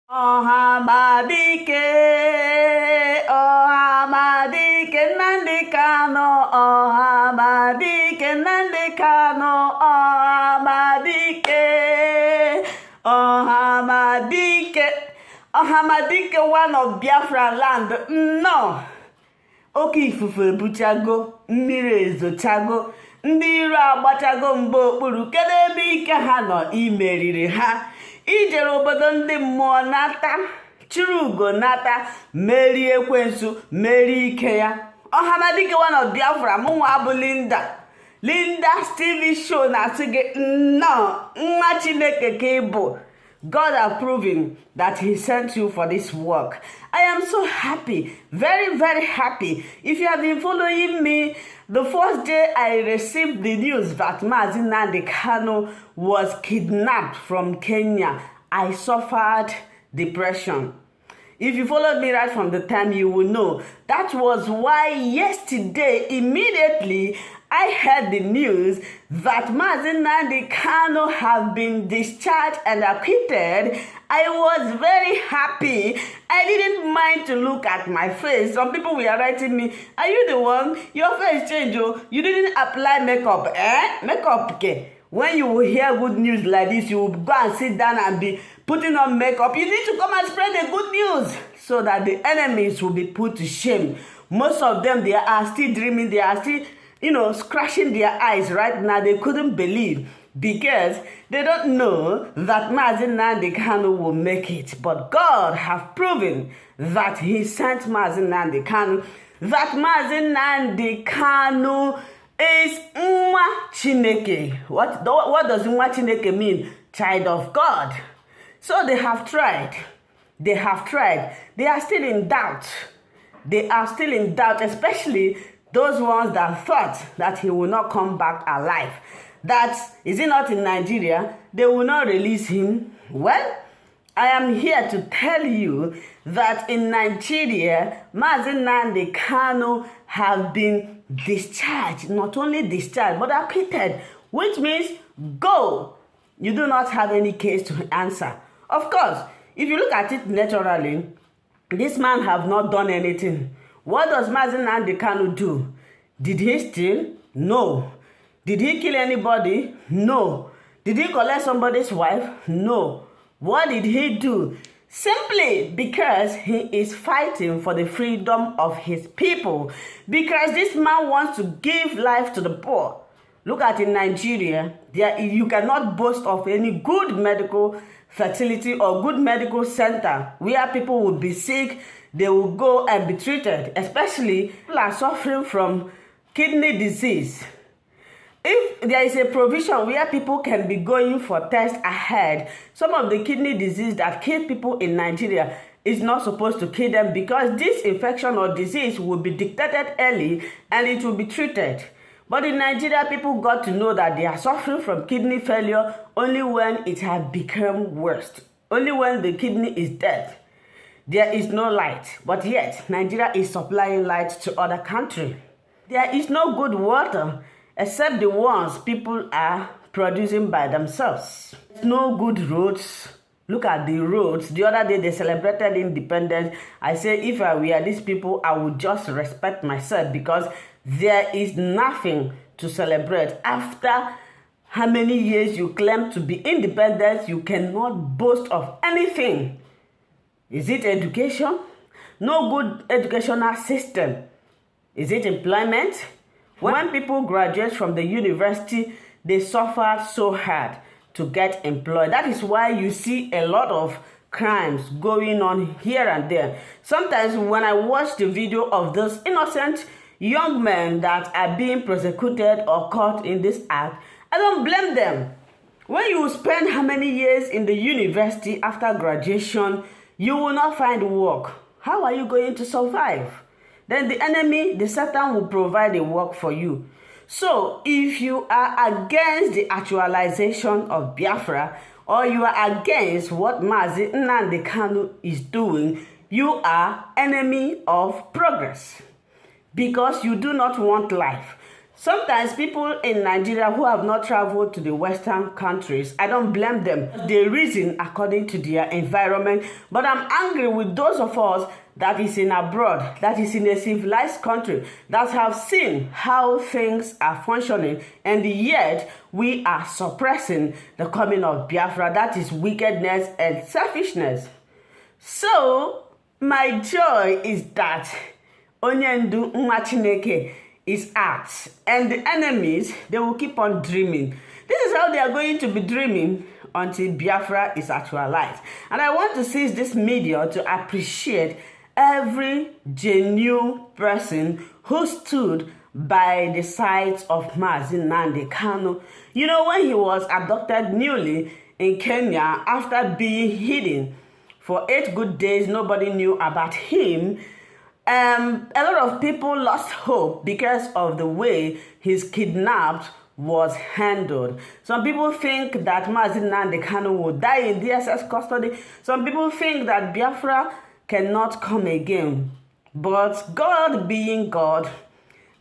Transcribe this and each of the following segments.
Ohamadike, Ohamadike, Nnamdi Kanu Ohamadike, Nnamdi Kanu Ohamadike, Ohamadike, Ohamadike, one of Biafra land. No, oke ifufe buchago, mmiri ezochago, ndị iro agbachago mgbe okpuru. Kedu ebe ike ha nọ imeriri ha? Ijere obodo ndị mmụọ nata, chiri ugo nata, merie ekwensu, merie ike ya. Ohamadike one of Biafra, mụnwa abụ Linda TV show na-asị gị nnọọ nwa Chineke ka ị bụ. God has proven that he sent you for this work. I am so happy, very, very happy. If you have been following me, the first day I received the news that Nnamdi Kanu was kidnapped from Kenya, I suffered depression. If you followed me right from the time, you will know. That was why yesterday, immediately, I heard the news that Nnamdi Kanu have been discharged and acquitted. I was very happy. I didn't mind to look at my face. Some people were writing me, "Are you the one? Your face changed. You didn't apply makeup, eh? Makeup, okay." When you will hear good news like this, you will go and sit down and be putting on makeup. You need to come and spread the good news so that the enemies will be put to shame. Most of them, they are still dreaming. They are still, scratching their eyes right now. They couldn't believe because they don't know that Nnamdi Kanu will make it. But God has proven that he sent Nnamdi Kanu, that Nnamdi Kanu is Umucheneke. What does Umucheneke mean? Child of God. So they have tried. They have tried. They are still in doubt. They are still in doubt, especially those ones that thought that he will not come back alive. That, is he not in Nigeria? They will not release him. Well, I am here to tell you that in Nigeria, Nnamdi Kanu have been discharged. Not only discharged, but acquitted. Which means, go. You do not have any case to answer. Of course, if you look at it naturally, this man have not done anything. What does Nnamdi Kanu do? Did he steal? No. Did he kill anybody? No. Did he collect somebody's wife? No. What did he do? Simply because he is fighting for the freedom of his people. Because this man wants to give life to the poor. Look at in Nigeria, you cannot boast of any good medical facility or good medical center where people will be sick, they will go and be treated. Especially people are suffering from kidney disease. If there is a provision where people can be going for tests ahead, some of the kidney disease that kill people in Nigeria is not supposed to kill them because this infection or disease will be detected early and it will be treated. But in Nigeria, people got to know that they are suffering from kidney failure only when it has become worse. Only when the kidney is dead. There is no light. But yet, Nigeria is supplying light to other countries. There is no good water except the ones people are producing by themselves. No good roads. Look at the roads. The other day they celebrated independence. I say if I were these people, I would just respect myself because there is nothing to celebrate. After how many years you claim to be independent, you cannot boast of anything. Is it education? No good educational system. Is it employment? When people graduate from the university, they suffer so hard to get employed. That is why you see a lot of crimes going on here and there. Sometimes when I watch the video of those innocent young men that are being prosecuted or caught in this act, I don't blame them. When you spend how many years in the university after graduation, you will not find work. How are you going to survive? Then the enemy, the Satan, will provide a work for you. So if you are against the actualization of Biafra, or you are against what Nnamdi Kanu is doing, you are enemy of progress. Because you do not want life Sometimes people in Nigeria who have not traveled to the Western countries, I don't blame them. They reason according to their environment. But I'm angry with those of us that is in abroad, that is in a civilized country, that have seen how things are functioning, and yet we are suppressing the coming of Biafra. That is wickedness and selfishness. So, my joy is that Onyendu Umucheneke is out, and the enemies, they will keep on dreaming. This is how they are going to be dreaming until Biafra is actualized. And I want to seize this media to appreciate every genuine person who stood by the side of Nnamdi Kanu. You know, when he was abducted newly in Kenya after being hidden for 8 good days, nobody knew about him. A lot of people lost hope because of the way his kidnapped was handled. Some people think that Nnamdi Kanu will die in DSS custody. Some people think that Biafra cannot come again. But God being God,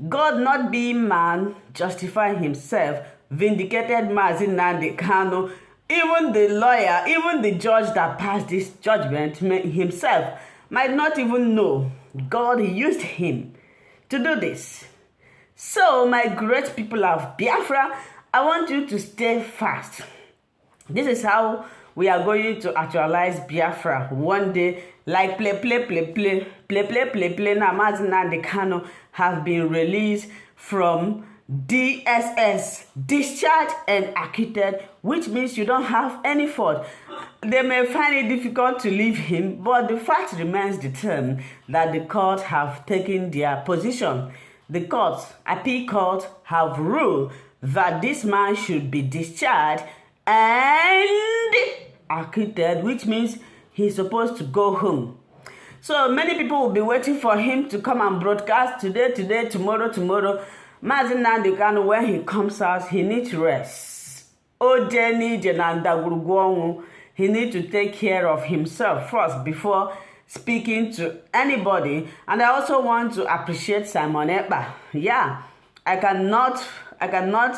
God not being man, justifying himself, vindicated Nnamdi Kanu. Even the lawyer, even the judge that passed this judgment himself might not even know God used him to do this. So, my great people of Biafra, I want you to stay fast. This is how we are going to actualize Biafra one day. Like play. Now, Nnamdi Kanu have been released from DSS, discharged and acquitted, which means you don't have any fault. They may find it difficult to leave him, but the fact remains determined that the court have taken their position. The courts, appeal court, have ruled that this man should be discharged and acquitted, which means he's supposed to go home. So many people will be waiting for him to come and broadcast today, tomorrow. Nnamdi Kanu, when he comes out, he needs rest. He needs to take care of himself first before speaking to anybody. And I also want to appreciate Simon Ekpa. Yeah, I cannot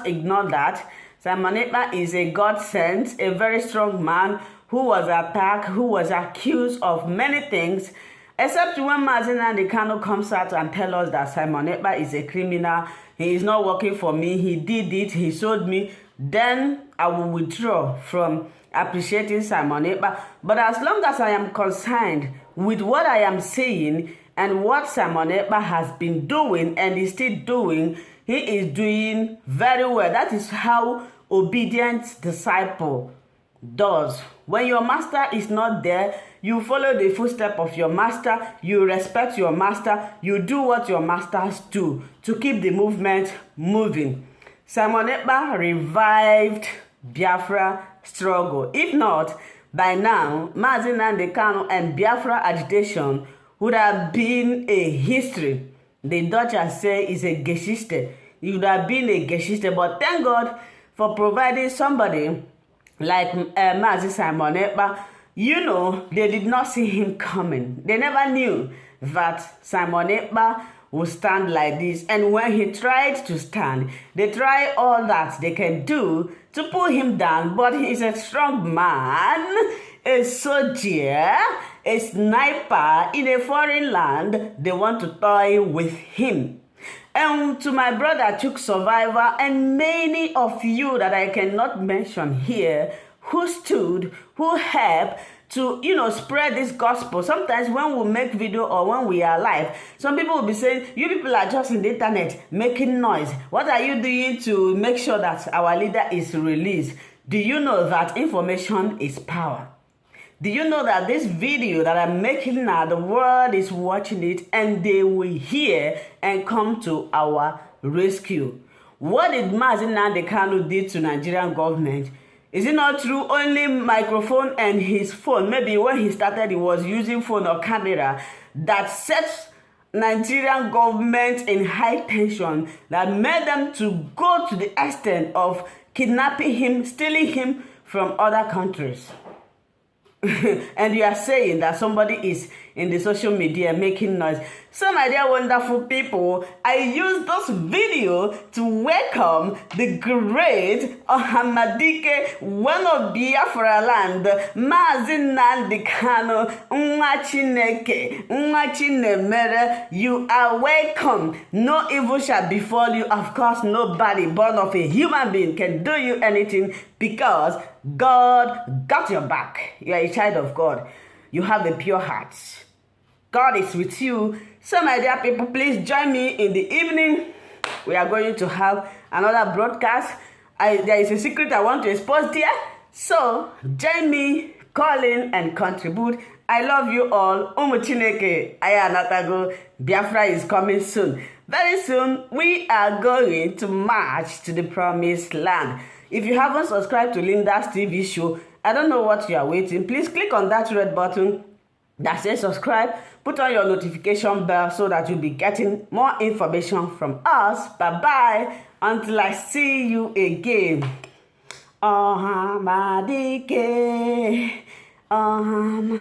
ignore that. Simon Ekpa is a God-sent, a very strong man who was attacked, who was accused of many things. Except when Nnamdi Kanu comes out and tells us that Simon Ekpa is a criminal, he is not working for me, he did it, he sold me, then I will withdraw from appreciating Simon Ekpa. But as long as I am concerned with what I am saying and what Simon Ekpa has been doing and is still doing, he is doing very well. That is how obedient disciple does. When your master is not there, you follow the footsteps of your master, you respect your master, you do what your masters do to keep the movement moving. Simon Ekpa revived Biafra struggle. If not, by now, Nnamdi Kanu and Biafra agitation would have been a history. The Dutch say is a Geschichte. It would have been a Geschichte, but thank God for providing somebody like Simon Ekpa. You know, they did not see him coming. They never knew that Simon Ekpa would stand like this. And when he tried to stand, they tried all that they can do to pull him down. But he is a strong man, a soldier, a sniper in a foreign land. They want to toy with him. And to my brother Chuk Survivor and many of you that I cannot mention here, who stood, who helped to, spread this gospel. Sometimes when we make video or when we are live, some people will be saying, you people are just in the internet making noise. What are you doing to make sure that our leader is released? Do you know that information is power? Do you know that this video that I'm making now, the world is watching it and they will hear and come to our rescue? What did Nnamdi Kanu did to Nigerian government? Is it not true? Only microphone and his phone. Maybe when he started, he was using phone or camera that sets Nigerian government in high tension, that made them to go to the extent of kidnapping him, stealing him from other countries. And you are saying that somebody is in the social media making noise. So my dear wonderful people, I use this video to welcome the great Ohamadike, one of Biafra land, Nnamdi Kanu Ohamadike. You are welcome. No evil shall befall you. Of course, nobody born of a human being can do you anything because God got your back. You are a child of God. You have a pure heart. God is with you. So my dear people, please join me in the evening. We are going to have another broadcast. There is a secret I want to expose there. So join me, call in and contribute. I love you all. Umucheneke, Ayanatago, Biafra is coming soon. Very soon, we are going to march to the promised land. If you haven't subscribed to Linda's TV show, I don't know what you are waiting. Please click on that red button that says subscribe. Put on your notification bell so that you'll be getting more information from us. Bye-bye. Until I see you again. Ohamadike.